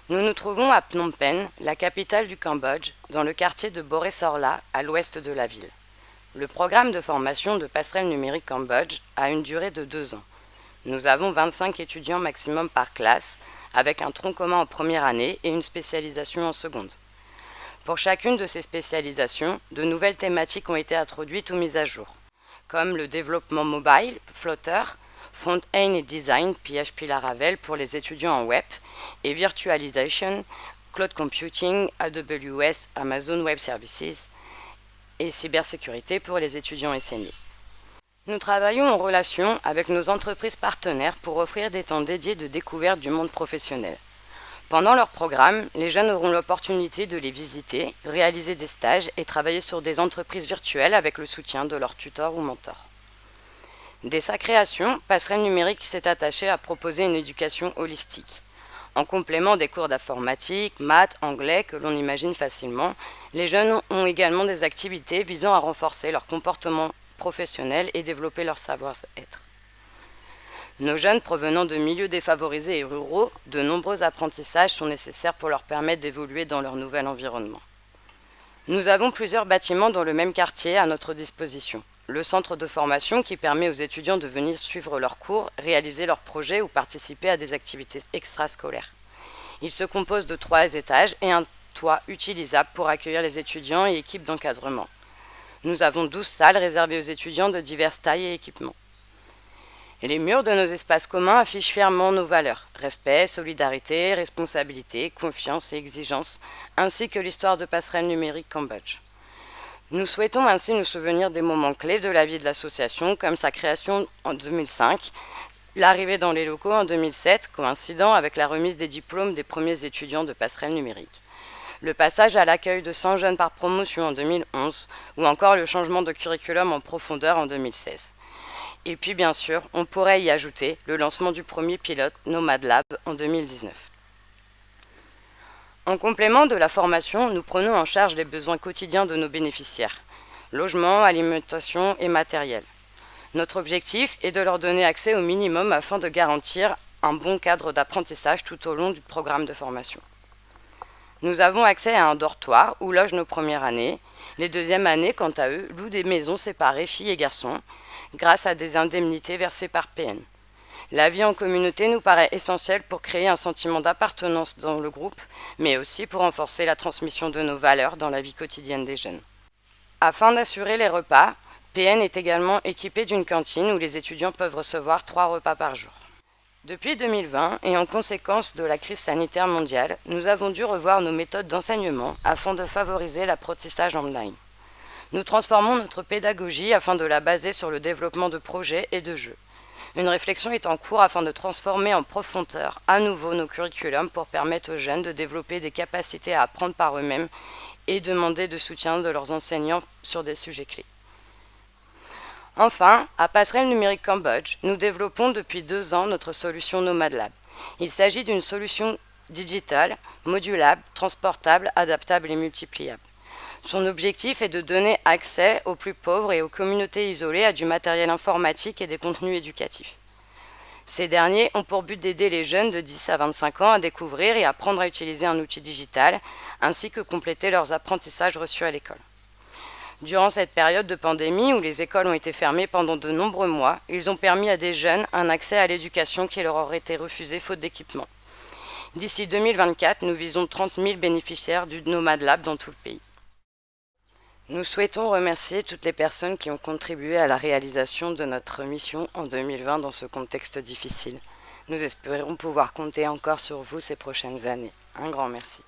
Nous nous trouvons à Phnom Penh, la capitale du Cambodge, dans le quartier de Boré-Sorla, à l'ouest de la ville. Le programme de formation de Passerelle numérique Cambodge a une durée de 2 ans. Nous avons 25 étudiants maximum par classe, avec un tronc commun en première année et une spécialisation en seconde. Pour chacune de ces spécialisations, de nouvelles thématiques ont été introduites ou mises à jour, comme le développement mobile, Flutter, Front-End et Design, PHP Laravel pour les étudiants en web, et Virtualization, Cloud Computing, AWS, Amazon Web Services, et cybersécurité pour les étudiants SNI. Nous travaillons en relation avec nos entreprises partenaires pour offrir des temps dédiés de découverte du monde professionnel. Pendant leur programme, les jeunes auront l'opportunité de les visiter, réaliser des stages et travailler sur des entreprises virtuelles avec le soutien de leurs tuteurs ou mentors. Dès sa création, Passerelle numérique s'est attachée à proposer une éducation holistique. En complément des cours d'informatique, maths, anglais que l'on imagine facilement, les jeunes ont également des activités visant à renforcer leur comportement professionnel et développer leur savoir-être. Nos jeunes provenant de milieux défavorisés et ruraux, de nombreux apprentissages sont nécessaires pour leur permettre d'évoluer dans leur nouvel environnement. Nous avons plusieurs bâtiments dans le même quartier à notre disposition. Le centre de formation qui permet aux étudiants de venir suivre leurs cours, réaliser leurs projets ou participer à des activités extrascolaires. Il se compose de 3 étages et un toit utilisable pour accueillir les étudiants et équipes d'encadrement. Nous avons 12 salles réservées aux étudiants de diverses tailles et équipements. Les murs de nos espaces communs affichent fièrement nos valeurs, respect, solidarité, responsabilité, confiance et exigence, ainsi que l'histoire de Passerelle numérique Cambodge. Nous souhaitons ainsi nous souvenir des moments clés de la vie de l'association, comme sa création en 2005, l'arrivée dans les locaux en 2007, coïncidant avec la remise des diplômes des premiers étudiants de Passerelle numérique, le passage à l'accueil de 100 jeunes par promotion en 2011, ou encore le changement de curriculum en profondeur en 2016. Et puis bien sûr, on pourrait y ajouter le lancement du premier pilote Nomad Lab en 2019. En complément de la formation, nous prenons en charge les besoins quotidiens de nos bénéficiaires, logement, alimentation et matériel. Notre objectif est de leur donner accès au minimum afin de garantir un bon cadre d'apprentissage tout au long du programme de formation. Nous avons accès à un dortoir où logent nos premières années. Les deuxièmes années, quant à eux, louent des maisons séparées filles et garçons, grâce à des indemnités versées par PN. La vie en communauté nous paraît essentielle pour créer un sentiment d'appartenance dans le groupe, mais aussi pour renforcer la transmission de nos valeurs dans la vie quotidienne des jeunes. Afin d'assurer les repas, PN est également équipé d'une cantine où les étudiants peuvent recevoir 3 repas par jour. Depuis 2020, et en conséquence de la crise sanitaire mondiale, nous avons dû revoir nos méthodes d'enseignement afin de favoriser l'apprentissage online. Nous transformons notre pédagogie afin de la baser sur le développement de projets et de jeux. Une réflexion est en cours afin de transformer en profondeur à nouveau nos curriculums pour permettre aux jeunes de développer des capacités à apprendre par eux-mêmes et demander de soutien de leurs enseignants sur des sujets clés. Enfin, à Passerelle numérique Cambodge, nous développons depuis 2 ans notre solution Nomad Lab. Il s'agit d'une solution digitale, modulable, transportable, adaptable et multipliable. Son objectif est de donner accès aux plus pauvres et aux communautés isolées à du matériel informatique et des contenus éducatifs. Ces derniers ont pour but d'aider les jeunes de 10 à 25 ans à découvrir et apprendre à utiliser un outil digital, ainsi que compléter leurs apprentissages reçus à l'école. Durant cette période de pandémie où les écoles ont été fermées pendant de nombreux mois, ils ont permis à des jeunes un accès à l'éducation qui leur aurait été refusé faute d'équipement. D'ici 2024, nous visons 30 000 bénéficiaires du Nomad Lab dans tout le pays. Nous souhaitons remercier toutes les personnes qui ont contribué à la réalisation de notre mission en 2020 dans ce contexte difficile. Nous espérons pouvoir compter encore sur vous ces prochaines années. Un grand merci.